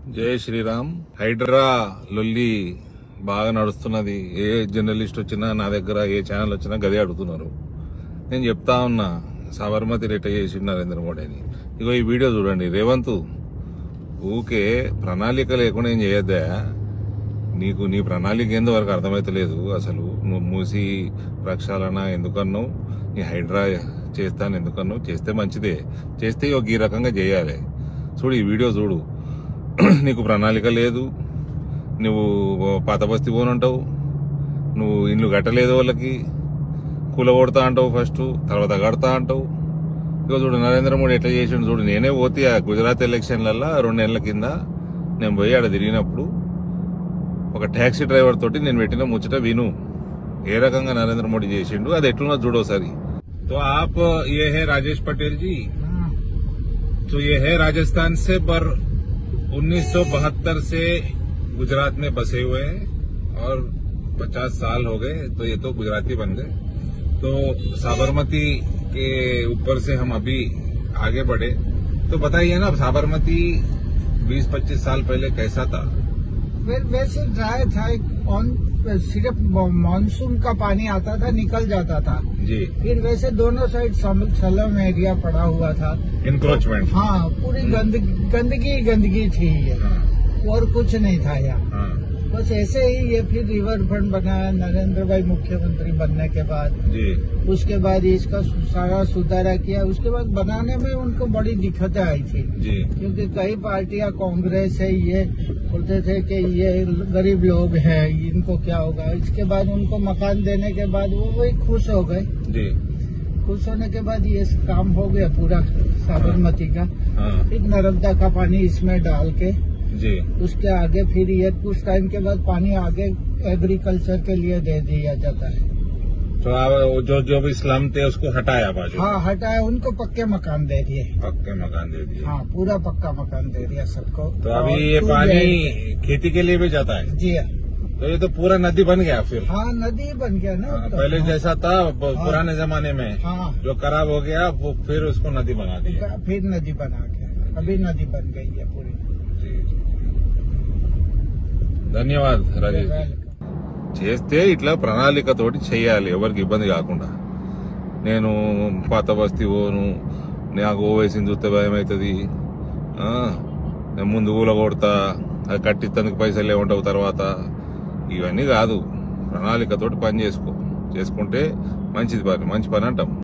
జై శ్రీరామ్. హైడ్రా లొల్లి బాగా నడుస్తున్నది. ఏ జర్నలిస్ట్ వచ్చినా నా దగ్గర, ఏ ఛానల్ వచ్చినా గదే అడుగుతున్నారు. నేను చెప్తా ఉన్నా, సాబర్మతి రిట చేసి నరేంద్ర మోడీ అని. ఇగో ఈ వీడియో చూడండి. రేవంత్ ఊకే ప్రణాళిక లేకుండా ఏం చేయొద్దా? నీకు నీ ప్రణాళిక ఏందో వరకు అర్థమైతలేదు. అసలు నువ్వు మూసి ప్రక్షాళన ఎందుకన్నావు, నీ హైడ్రా చేస్తాను ఎందుకన్నావు? చేస్తే మంచిదే, చేస్తే ఈ రకంగా చేయాలి. చూడు ఈ వీడియో చూడు. నీకు ప్రణాళిక లేదు, నువ్వు పాత బస్తీ పోనంటావు, నువ్వు ఇల్లు కట్టలేదు, వాళ్ళకి కూలగొడతా అంటావు, ఫస్ట్ తర్వాత కడతా అంటావు. ఇక చూడు నరేంద్ర మోడీ ఎట్లా చేసిండు చూడు. నేనే పోతే ఆ గుజరాత్ ఎలక్షన్లల్లో 2 నెలల కింద నేను పోయి ఆడ తిరిగినప్పుడు ఒక ట్యాక్సీ డ్రైవర్ తోటి నేను పెట్టిన ముచ్చట విను. ఏ రకంగా నరేంద్ర మోడీ చేసిండు, అది ఎట్లున్నా చూడోసారి. तो आप ये है राजेश पटेल जी, तो ये है राजस्थान से, पर 1972 से गुजरात में बसे हुए हैं और 50 साल हो गए, तो ये तो गुजराती बन गए. तो साबरमती के ऊपर से हम अभी आगे बढ़े, तो बताइए ना साबरमती 20-25 साल पहले कैसा था? वैसे ड्राई था, सिर्फ मानसून का पानी आता था, निकल जाता था जी. फिर वैसे दोनों साइड सलम एरिया पड़ा हुआ था, इंक्रोचमेंट. हाँ पूरी गंदगी थी ये. हाँ. और कुछ नहीं था यहाँ. हाँ. बस ऐसे ही ये फिर रिवर फ्रंट बनाया नरेंद्र भाई मुख्यमंत्री बनने के बाद. जी. उसके बाद इसका सारा सुधारा किया. उसके बाद बनाने में उनको बड़ी दिक्कतें आई थी जी. क्योंकि कई पार्टियां, कांग्रेस है, ये बोलते थे कि ये गरीब लोग हैं, इनको क्या होगा. इसके बाद उनको मकान देने के बाद वो वही खुश हो गए. जी. खुश होने के बाद ये काम हो गया पूरा साबरमती का. हाँ. फिर नर्मदा का पानी इसमें डाल के जी. उसके आगे फिर ये कुछ टाइम के बाद पानी आगे एग्रीकल्चर के लिए दे दिया जाता है. तो आप जो भी स्लम थे उसको हटाया बाजू. हाँ हटाया, उनको पक्के मकान दे दिए. पक्के मकान दे दिए. हाँ पूरा पक्का मकान दे दिया सबको. तो अभी और ये टू पानी लेयर- खेती के लिए भी जाता है. जी हाँ. तो ये तो पूरा नदी बन गया फिर. हाँ नदी बन गया ना. हाँ, तो, पहले हाँ, जैसा था पुराने जमाने में, हाँ जो खराब हो गया वो फिर उसको नदी बना दी. फिर नदी बना के अभी नदी बन गई है पूरी. ధన్యవాద్ రాజేష్ జీ. చేస్తే ఇట్లా ప్రణాళికతోటి చెయ్యాలి, ఎవరికి ఇబ్బంది కాకుండా. నేను పాత బస్తీ పోను, నాకు ఓవేసింది చూస్తే భయం అవుతుంది, నేను ముందు ఊల కొడతా, అది కట్టిస్తందుకు పైసలు ఏముంటావు తర్వాత. ఇవన్నీ కాదు, ప్రణాళికతోటి పని చేసుకుంటే మంచి పని అంటాం.